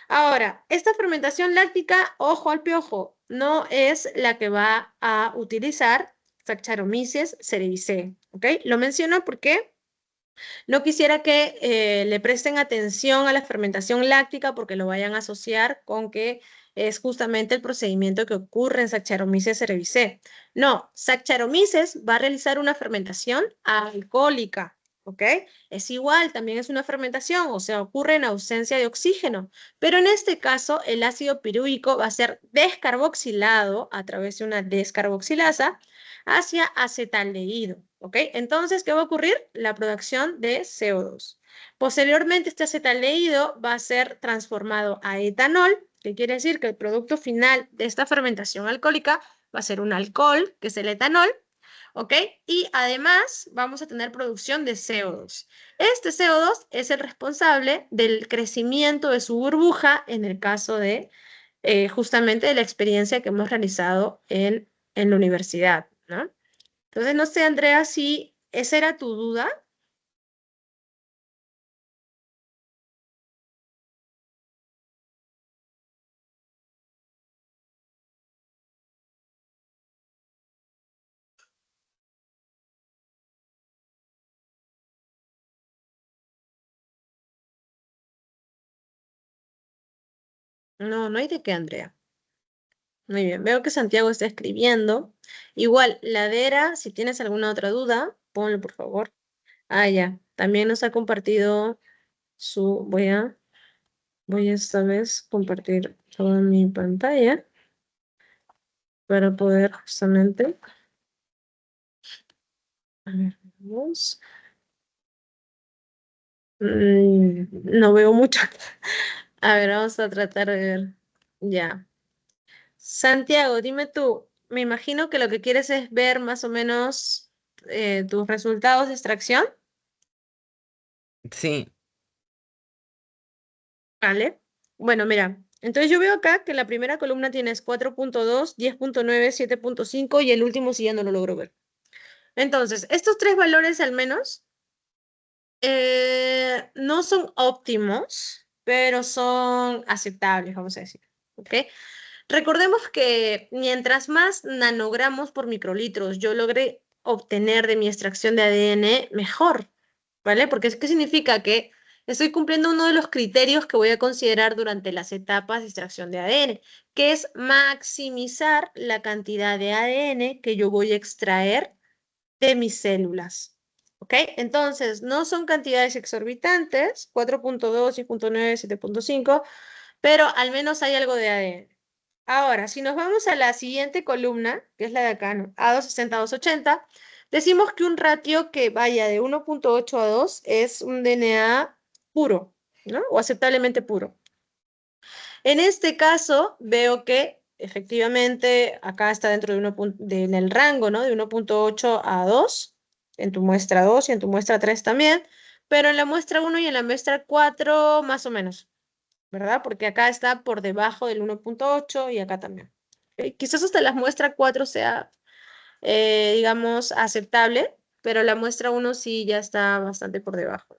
Ahora, esta fermentación láctica, ojo al piojo, no es la que va a utilizar Saccharomyces cerevisiae. ¿Ok? Lo menciono porque no quisiera que le presten atención a la fermentación láctica porque lo vayan a asociar con que es justamente el procedimiento que ocurre en Saccharomyces cerevisiae. No, Saccharomyces va a realizar una fermentación alcohólica, ¿ok? Es igual, también es una fermentación, o sea, ocurre en ausencia de oxígeno, pero en este caso el ácido pirúvico va a ser descarboxilado a través de una descarboxilasa hacia acetaldehído, ¿ok? Entonces, ¿qué va a ocurrir? La producción de CO2. Posteriormente, este acetaldehído va a ser transformado a etanol, que quiere decir que el producto final de esta fermentación alcohólica va a ser un alcohol, que es el etanol, ¿ok? Y además vamos a tener producción de CO2. Este CO2 es el responsable del crecimiento de su burbuja en el caso de justamente de la experiencia que hemos realizado en la universidad, ¿no? Entonces, no sé, Andrea, si esa era tu duda. No, no hay de qué, Andrea. Muy bien, veo que Santiago está escribiendo. Igual, Ladera, si tienes alguna otra duda, ponlo, por favor. Ah, ya, también nos ha compartido su... Voy esta vez compartir toda mi pantalla para poder justamente... A ver, vamos. No veo mucho. A ver, vamos a tratar de ver. Ya. Santiago, dime tú, me imagino que lo que quieres es ver más o menos tus resultados de extracción, Sí, ¿vale? Bueno, mira, entonces yo veo acá que la primera columna tienes 4.2, 10.9, 7.5 y el último sí ya no lo logro ver. Entonces, estos tres valores al menos no son óptimos, pero son aceptables, vamos a decir, ¿ok? Recordemos que mientras más nanogramos por microlitros yo logre obtener de mi extracción de ADN, mejor, ¿vale? Porque ¿qué significa? Que estoy cumpliendo uno de los criterios que voy a considerar durante las etapas de extracción de ADN, que es maximizar la cantidad de ADN que yo voy a extraer de mis células. ¿Ok? Entonces, no son cantidades exorbitantes, 4.2, 6.9, 7.5, pero al menos hay algo de ADN. Ahora, si nos vamos a la siguiente columna, que es la de acá, ¿no? A260, A280, decimos que un ratio que vaya de 1.8 a 2 es un DNA puro, ¿no? O aceptablemente puro. En este caso, veo que efectivamente acá está dentro de en el rango, ¿no? De 1.8 a 2, en tu muestra 2 y en tu muestra 3 también, pero en la muestra 1 y en la muestra 4 más o menos. ¿verdad? Porque acá está por debajo del 1.8 y acá también. ¿Ok? Quizás hasta la muestra 4 sea, digamos, aceptable, pero la muestra 1 sí ya está bastante por debajo.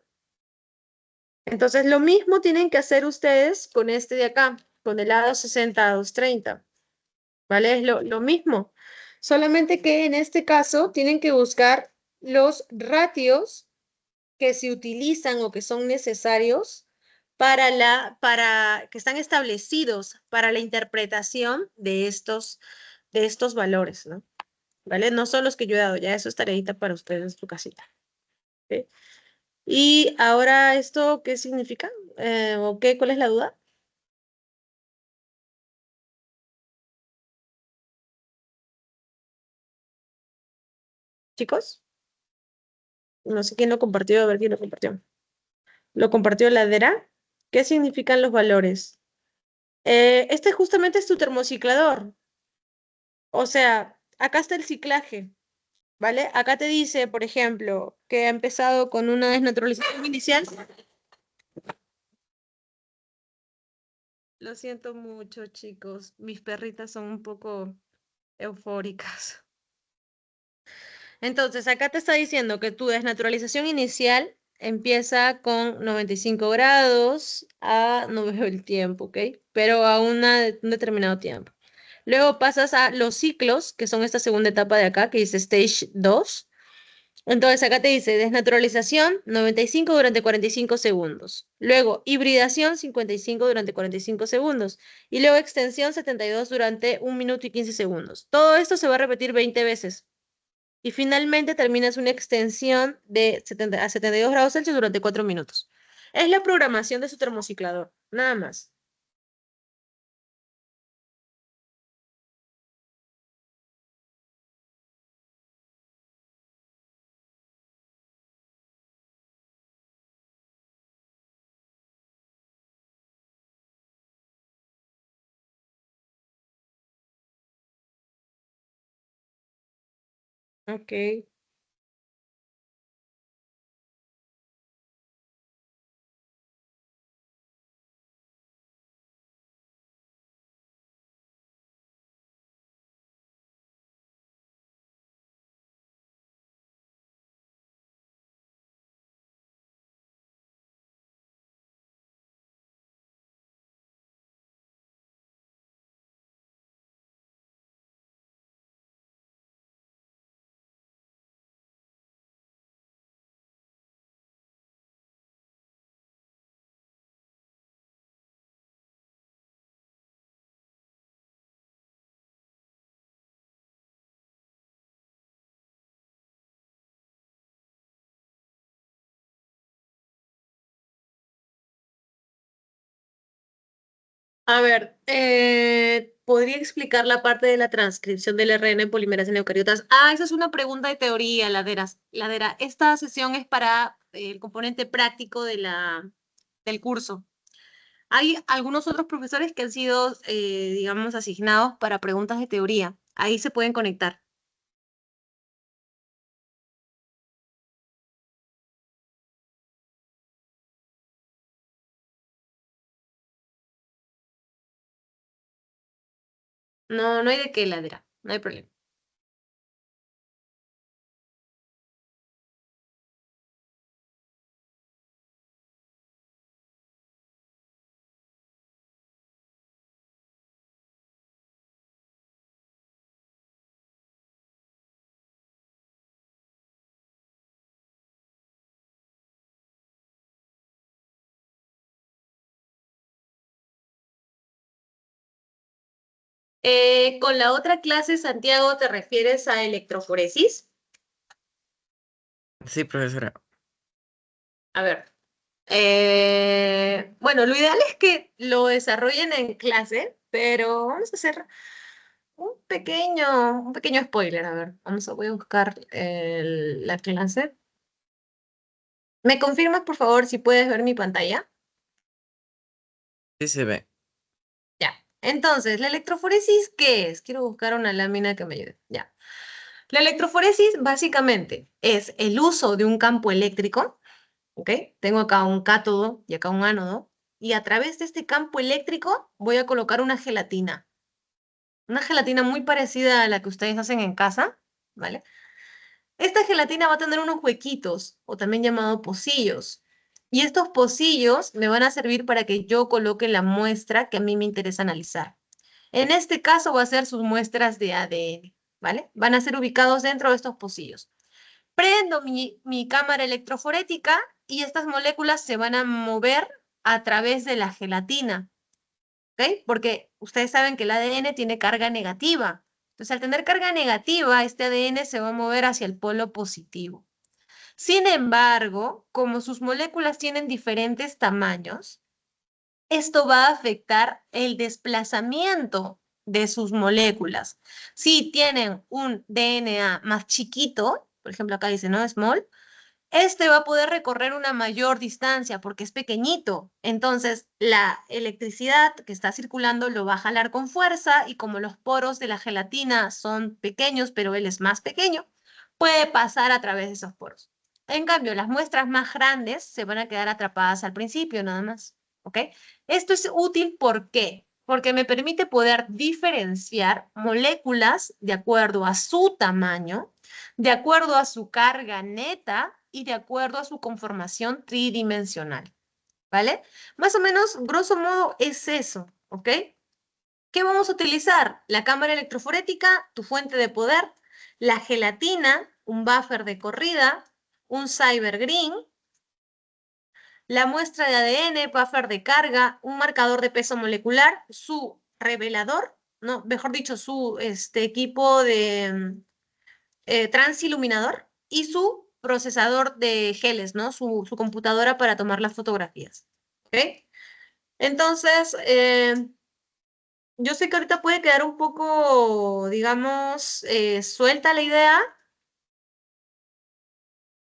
Entonces, lo mismo tienen que hacer ustedes con este de acá, con el A260, A230, ¿vale? Es lo mismo. Solamente que en este caso tienen que buscar los ratios que se utilizan o que son necesarios que están establecidos para la interpretación de estos valores, ¿no? ¿Vale? No son los que yo he dado, ya eso es tareita para ustedes en su casita. ¿Ok? Y ahora, ¿esto qué significa? ¿O qué? ¿Cuál es la duda? Chicos, no sé quién lo compartió, a ver quién lo compartió. ¿Lo compartió Ladera? ¿Qué significan los valores? Este justamente es tu termociclador. O sea, acá está el ciclaje, ¿vale? Acá te dice, por ejemplo, que ha empezado con una desnaturalización inicial. Lo siento mucho, chicos. Mis perritas son un poco eufóricas. Entonces, acá te está diciendo que tu desnaturalización inicial empieza con 95 grados a, no veo el tiempo, ¿ok? Pero a un determinado tiempo. Luego pasas a los ciclos, que son esta segunda etapa de acá, que dice Stage 2. Entonces acá te dice desnaturalización 95 durante 45 segundos. Luego hibridación 55 durante 45 segundos. Y luego extensión 72 durante 1 minuto y 15 segundos. Todo esto se va a repetir 20 veces. Y finalmente terminas una extensión de 70 a 72 grados Celsius durante 4 minutos. Es la programación de su termociclador, nada más. Ok. A ver, ¿podría explicar la parte de la transcripción del RNA en polimerasa en eucariotas? Ah, esa es una pregunta de teoría, Ladera. Esta sesión es para el componente práctico del curso. Hay algunos otros profesores que han sido, digamos, asignados para preguntas de teoría. Ahí se pueden conectar. No, no hay de qué, Ladera. No hay problema. Con la otra clase, Santiago, ¿te refieres a electroforesis? Sí, profesora. A ver. Bueno, lo ideal es que lo desarrollen en clase, pero vamos a hacer un pequeño spoiler. A ver, voy a buscar la clase. ¿Me confirmas, por favor, si puedes ver mi pantalla? Sí se ve. Ya. Entonces, ¿la electroforesis qué es? Quiero buscar una lámina que me ayude. Ya. La electroforesis básicamente es el uso de un campo eléctrico, ¿ok? Tengo acá un cátodo y acá un ánodo, y a través de este campo eléctrico voy a colocar una gelatina. Una gelatina muy parecida a la que ustedes hacen en casa, ¿vale? Esta gelatina va a tener unos huequitos, o también llamado pocillos. Y estos pocillos me van a servir para que yo coloque la muestra que a mí me interesa analizar. En este caso va a ser sus muestras de ADN, ¿vale? Van a ser ubicados dentro de estos pocillos. Prendo mi cámara electroforética y estas moléculas se van a mover a través de la gelatina, ¿ok? Porque ustedes saben que el ADN tiene carga negativa. Entonces, al tener carga negativa, este ADN se va a mover hacia el polo positivo. Sin embargo, como sus moléculas tienen diferentes tamaños, esto va a afectar el desplazamiento de sus moléculas. Si tienen un DNA más chiquito, por ejemplo acá dice, ¿no? Small, este va a poder recorrer una mayor distancia porque es pequeñito. Entonces, la electricidad que está circulando lo va a jalar con fuerza y como los poros de la gelatina son pequeños, pero él es más pequeño, puede pasar a través de esos poros. En cambio, las muestras más grandes se van a quedar atrapadas al principio nada más. ¿Ok? Esto es útil, ¿por qué? Porque me permite poder diferenciar moléculas de acuerdo a su tamaño, de acuerdo a su carga neta y de acuerdo a su conformación tridimensional, ¿vale? Más o menos, grosso modo, es eso, ¿ok? ¿Qué vamos a utilizar? La cámara electroforética, tu fuente de poder, la gelatina, un buffer de corrida, un cyber green, la muestra de ADN, buffer de carga, un marcador de peso molecular, su revelador, no, mejor dicho, su equipo de transiluminador y su procesador de geles, ¿no? Su computadora para tomar las fotografías. ¿Ok? Entonces, yo sé que ahorita puede quedar un poco, digamos, suelta la idea,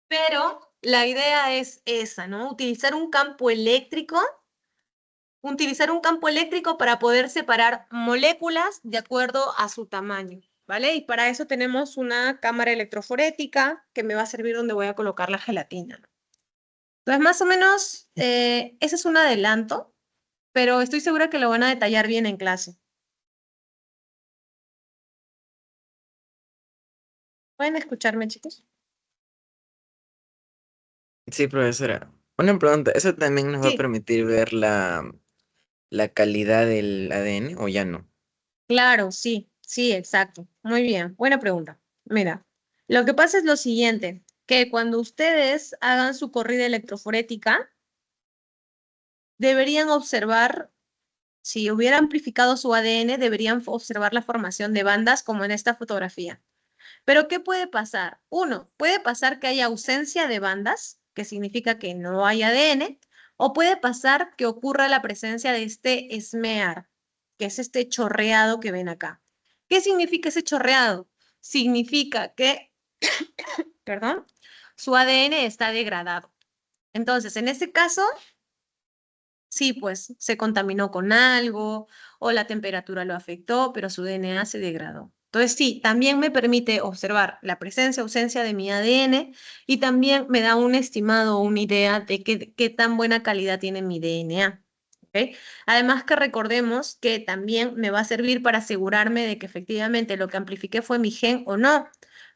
pero la idea es esa, ¿no? Utilizar un campo eléctrico para poder separar moléculas de acuerdo a su tamaño, ¿vale? Y para eso tenemos una cámara electroforética que me va a servir donde voy a colocar la gelatina. Entonces, más o menos, ese es un adelanto, pero estoy segura que lo van a detallar bien en clase. ¿Pueden escucharme, chicos? Sí, profesora. Una pregunta, ¿eso también nos va a Sí, permitir ver la calidad del ADN o ya no? claro, sí, sí, exacto. Muy bien, buena pregunta. Mira, lo que pasa es lo siguiente, que cuando ustedes hagan su corrida electroforética, deberían observar, si hubiera amplificado su ADN, deberían observar la formación de bandas como en esta fotografía. Pero ¿qué puede pasar? Uno, puede pasar que haya ausencia de bandas, que significa que no hay ADN, o puede pasar que ocurra la presencia de este smear, que es este chorreado que ven acá. ¿Qué significa ese chorreado? Significa que, perdón, su ADN está degradado. Entonces, en este caso, sí, pues se contaminó con algo o la temperatura lo afectó, pero su DNA se degradó. Entonces, sí, también me permite observar la presencia o ausencia de mi ADN y también me da un estimado o una idea de qué tan buena calidad tiene mi DNA. ¿Ok? Además que recordemos que también me va a servir para asegurarme de que efectivamente lo que amplifiqué fue mi gen o no,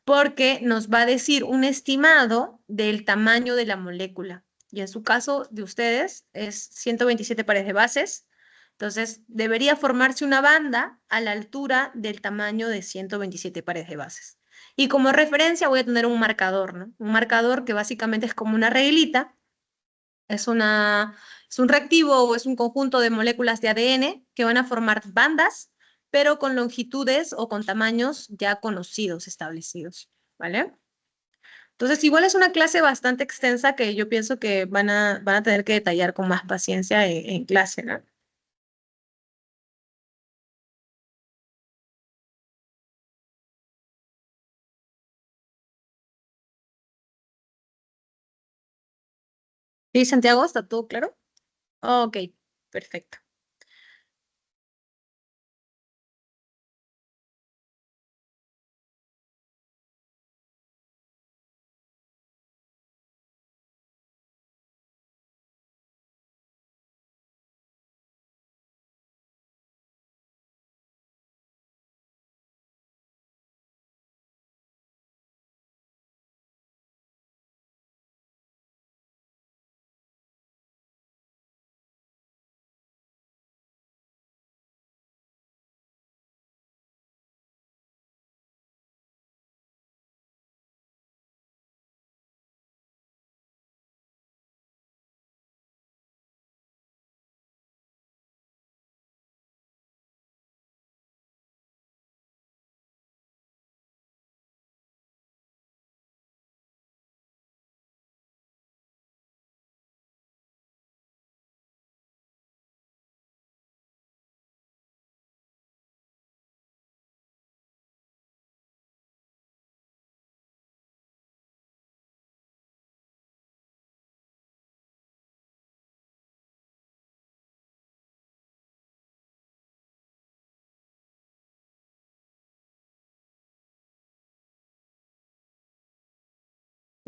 porque nos va a decir un estimado del tamaño de la molécula y en su caso de ustedes es 127 pares de bases. Entonces, debería formarse una banda a la altura del tamaño de 127 pares de bases. Y como referencia voy a tener un marcador, ¿no? Un marcador que básicamente es como una reglita, es es un reactivo o es un conjunto de moléculas de ADN que van a formar bandas, pero con longitudes o con tamaños ya conocidos, establecidos, ¿vale? Entonces, igual es una clase bastante extensa que yo pienso que van a tener que detallar con más paciencia en clase, ¿no? Sí, Santiago, ¿está todo claro? Ok, perfecto.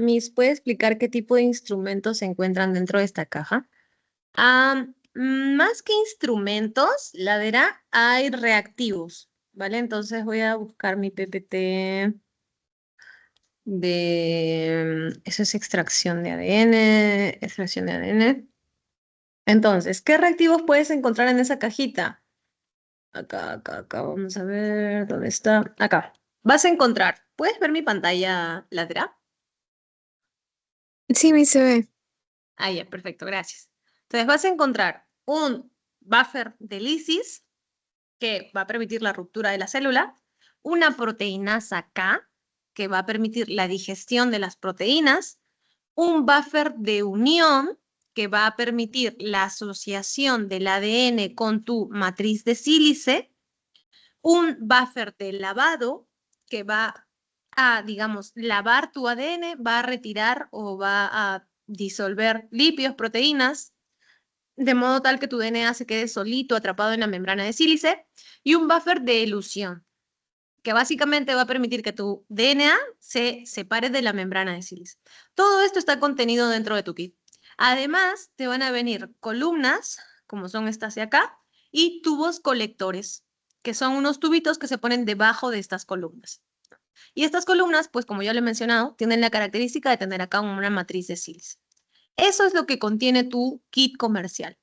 Miss, ¿puede explicar qué tipo de instrumentos se encuentran dentro de esta caja? Más que instrumentos, la verá, hay reactivos, ¿vale? Entonces voy a buscar mi PPT eso es extracción de ADN, extracción de ADN. Entonces, ¿qué reactivos puedes encontrar en esa cajita? Acá, vamos a ver, ¿dónde está? Acá. Vas a encontrar, ¿puedes ver mi pantalla lateral? Sí, Miss, se ve. Ah, ya, perfecto, gracias. Entonces vas a encontrar un buffer de lisis que va a permitir la ruptura de la célula, una proteinasa K que va a permitir la digestión de las proteínas, un buffer de unión que va a permitir la asociación del ADN con tu matriz de sílice, un buffer de lavado que va a, digamos, lavar tu ADN, va a retirar o va a disolver lípidos, proteínas, de modo tal que tu DNA se quede solito atrapado en la membrana de sílice, y un buffer de elusión, que básicamente va a permitir que tu DNA se separe de la membrana de sílice. Todo esto está contenido dentro de tu kit. Además, te van a venir columnas, como son estas de acá, y tubos colectores, que son unos tubitos que se ponen debajo de estas columnas. Y estas columnas, pues como ya lo he mencionado, tienen la característica de tener acá una matriz de sílice. Eso es lo que contiene tu kit comercial.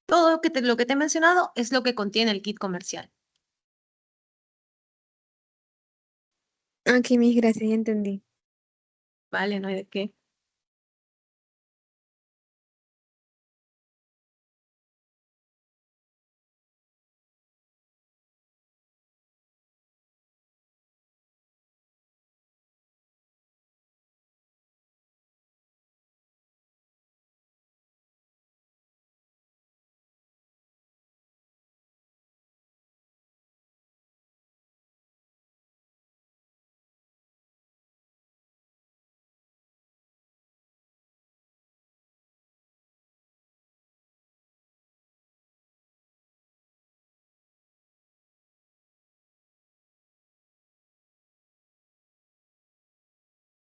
Todo lo que te he mencionado es lo que contiene el kit comercial. Ok, Miss, gracias, ya entendí. Vale, no hay de qué.